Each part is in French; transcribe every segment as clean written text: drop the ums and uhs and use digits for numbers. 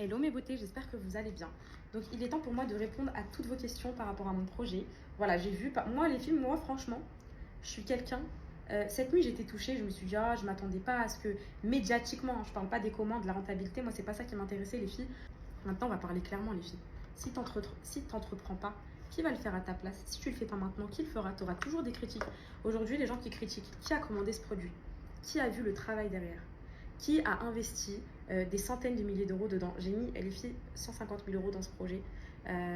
Hello mes beautés, j'espère que vous allez bien. Donc il est temps pour moi de répondre à toutes vos questions par rapport à mon projet. Voilà, j'ai vu, moi les films, moi franchement, je suis quelqu'un, cette nuit j'étais touchée, je me suis dit, ah, je m'attendais pas à ce que, médiatiquement, hein, je parle pas des commandes, de la rentabilité, moi c'est pas ça qui m'intéressait les filles. Maintenant on va parler clairement les filles. Si t'entreprends pas, qui va le faire à ta place? Si tu le fais pas maintenant, qui le fera? Tu auras toujours des critiques. Aujourd'hui les gens qui critiquent, qui a commandé ce produit? Qui a vu le travail derrière? Qui a investi des centaines de milliers d'euros dedans? J'ai mis, les filles, 150 000 euros dans ce projet.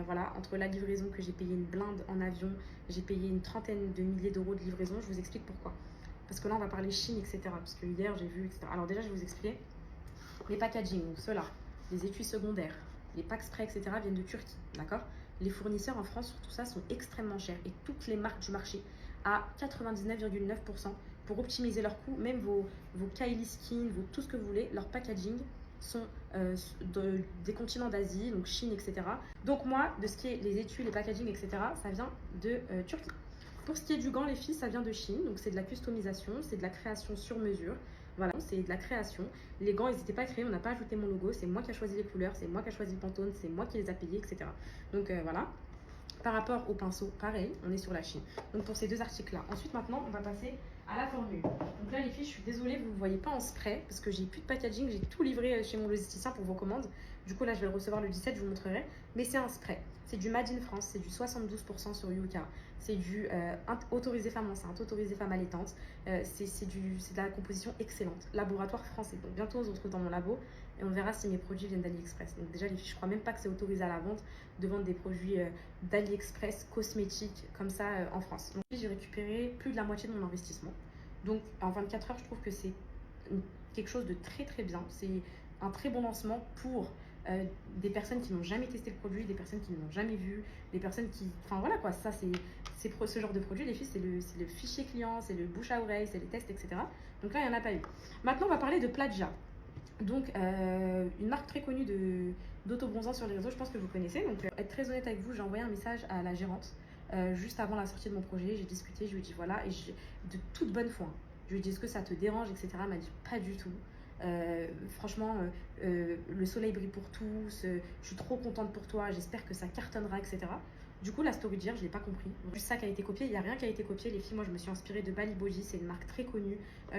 Voilà, entre la livraison que j'ai payé une blinde en avion, j'ai payé une trentaine de milliers d'euros de livraison. Je vous explique pourquoi. Parce que là, on va parler Chine, etc. Parce que hier, j'ai vu, etc. Alors déjà, je vais vous expliquer. Les packaging, donc ceux-là, les étuis secondaires, les packs spray, etc. viennent de Turquie, d'accord? Les fournisseurs en France sur tout ça sont extrêmement chers et toutes les marques du marché à 99,9% pour optimiser leurs coûts, même vos Kylie Skin, tout ce que vous voulez, leur packaging sont des continents d'Asie, donc Chine, etc. Donc moi, de ce qui est les étuis, les packaging, etc., ça vient de Turquie. Pour ce qui est du gant, les filles, ça vient de Chine, donc c'est de la customisation, c'est de la création sur mesure. Voilà, c'est de la création. Les gants, ils n'étaient pas créés, on n'a pas ajouté mon logo, c'est moi qui ai choisi les couleurs, c'est moi qui ai choisi le Pantone, c'est moi qui les a payés, etc. Donc voilà. Par rapport au pinceau, pareil, on est sur la Chine. Donc pour ces deux articles-là. Ensuite, maintenant, on va passer à la formule. Donc là, les filles, je suis désolée, vous ne le voyez pas en spray parce que j'ai plus de packaging, j'ai tout livré chez mon logisticien pour vos commandes. Du coup, là, je vais le recevoir le 17, je vous montrerai. Mais c'est un spray. C'est du Made in France, c'est du 72% sur Yuka. C'est du autorisé femme enceinte, autorisé femme allaitante. C'est de la composition excellente. Laboratoire français. Donc bientôt, on se retrouve dans mon labo et on verra si mes produits viennent d'AliExpress. Donc déjà, les filles, je crois même pas que c'est autorisé à la vente de vendre des produits d'AliExpress cosmétiques comme ça en France. Donc j'ai récupéré plus de la moitié de mon investissement. Donc en 24 heures, je trouve que c'est quelque chose de très très bien. C'est un très bon lancement pour des personnes qui n'ont jamais testé le produit, des personnes qui ne l'ont jamais vu, des personnes qui... Enfin voilà quoi, ça c'est ce genre de produit, les filles, c'est le fichier client, c'est le bouche à oreille, c'est les tests, etc. Donc là, il n'y en a pas eu. Maintenant, on va parler de Plagia. Donc, une marque très connue d'auto-bronzant sur les réseaux, je pense que vous connaissez. Donc, pour être très honnête avec vous, j'ai envoyé un message à la gérante juste avant la sortie de mon projet. J'ai discuté, je lui ai dit voilà, et de toute bonne foi, hein. Je lui ai dit est-ce que ça te dérange, etc. Elle m'a dit pas du tout. Franchement, le soleil brille pour tous, je suis trop contente pour toi, j'espère que ça cartonnera, etc. Du coup, la story d'hier, je ne l'ai pas compris. Juste ça qui a été copié, il n'y a rien qui a été copié. Les filles, moi, je me suis inspirée de Baliboji, c'est une marque très connue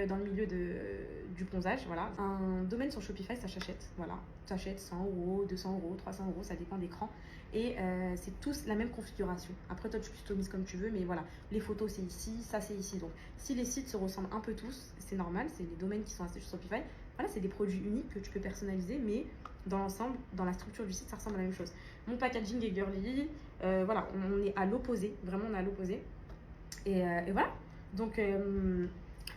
dans le milieu du bronzage. Voilà. Un domaine sur Shopify, ça s'achète. Voilà. Tu achètes 100 euros, 200 euros, 300 euros, ça dépend d'écran. Et c'est tous la même configuration. Après, toi, tu customises comme tu veux, mais voilà. Les photos, c'est ici, ça, c'est ici. Donc, si les sites se ressemblent un peu tous, c'est normal, c'est les domaines qui sont assez sur Shopify. Voilà, c'est des produits uniques que tu peux personnaliser, mais dans l'ensemble, dans la structure du site, ça ressemble à la même chose. Mon packaging est girly, voilà, on est à l'opposé, vraiment on est à l'opposé. Et voilà, donc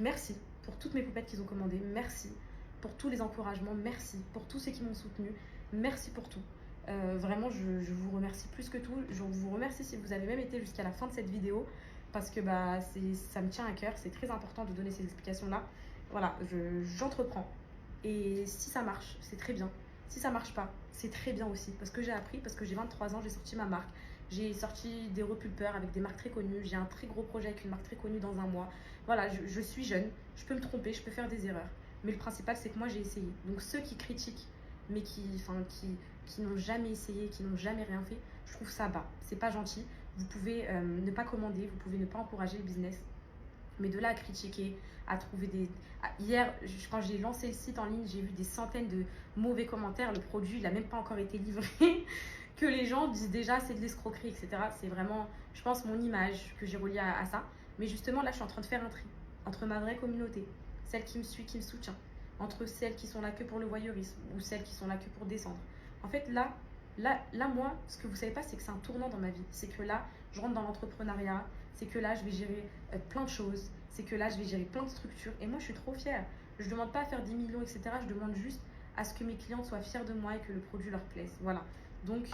merci pour toutes mes poupettes qu'ils ont commandées, merci pour tous les encouragements, merci pour tous ceux qui m'ont soutenu, merci pour tout. Vraiment, je vous remercie plus que tout. Je vous remercie si vous avez même été jusqu'à la fin de cette vidéo, parce que bah, ça me tient à cœur, c'est très important de donner ces explications-là. Voilà, j'entreprends. Et si ça marche, c'est très bien. Si ça marche pas, c'est très bien aussi. Parce que j'ai appris, parce que j'ai 23 ans, j'ai sorti ma marque. J'ai sorti des repulpeurs avec des marques très connues. J'ai un très gros projet avec une marque très connue dans un mois. Voilà, je suis jeune, je peux me tromper, je peux faire des erreurs. Mais le principal, c'est que moi, j'ai essayé. Donc ceux qui critiquent, mais qui n'ont jamais essayé, qui n'ont jamais rien fait, je trouve ça bas. C'est pas gentil. Vous pouvez ne pas commander, vous pouvez ne pas encourager le business. Mais de là à critiquer, à trouver des... Hier, quand j'ai lancé le site en ligne, j'ai vu des centaines de mauvais commentaires. Le produit, il n'a même pas encore été livré. Que les gens disent déjà c'est de l'escroquerie, etc. C'est vraiment, je pense, mon image que j'ai reliée à ça. Mais justement, là, je suis en train de faire un tri entre ma vraie communauté, celle qui me suit, qui me soutient, entre celles qui sont là que pour le voyeurisme ou celles qui sont là que pour descendre. En fait, là, moi, ce que vous savez pas, c'est que c'est un tournant dans ma vie. C'est que là, je rentre dans l'entrepreneuriat. C'est que là, je vais gérer plein de choses. C'est que là, je vais gérer plein de structures. Et moi, je suis trop fière. Je ne demande pas à faire 10 millions, etc. Je demande juste à ce que mes clients soient fiers de moi et que le produit leur plaise. Voilà. Donc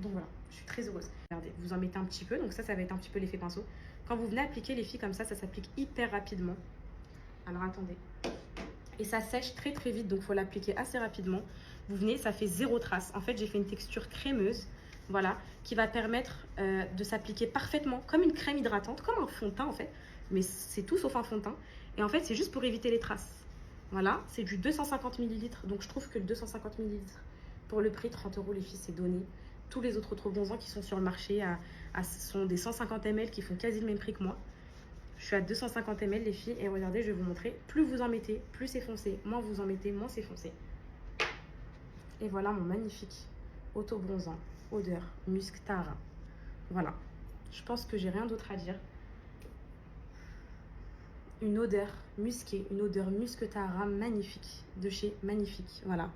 voilà, je suis très heureuse. Regardez, vous en mettez un petit peu. Donc ça va être un petit peu l'effet pinceau. Quand vous venez appliquer les filles comme ça s'applique hyper rapidement. Alors attendez. Et ça sèche très très vite, donc il faut l'appliquer assez rapidement. Vous venez, ça fait zéro trace. En fait, j'ai fait une texture crémeuse, voilà, qui va permettre de s'appliquer parfaitement, comme une crème hydratante, comme un fond de teint en fait. Mais c'est tout sauf un fond de teint. Et en fait, c'est juste pour éviter les traces. Voilà, c'est du 250 ml. Donc je trouve que le 250 ml Pour le prix, 30 euros, les filles, c'est donné. Tous les autres trop bronzants qui sont sur le marché sont des 150 ml qui font quasi le même prix que moi. Je suis à 250 ml, les filles, et regardez, je vais vous montrer. Plus vous en mettez, plus c'est foncé. Moins vous en mettez, moins c'est foncé. Et voilà mon magnifique auto-bronzant, odeur musc Tahara. Voilà, je pense que j'ai rien d'autre à dire. Une odeur musquée, une odeur musc Tahara magnifique, de chez Magnifique, voilà.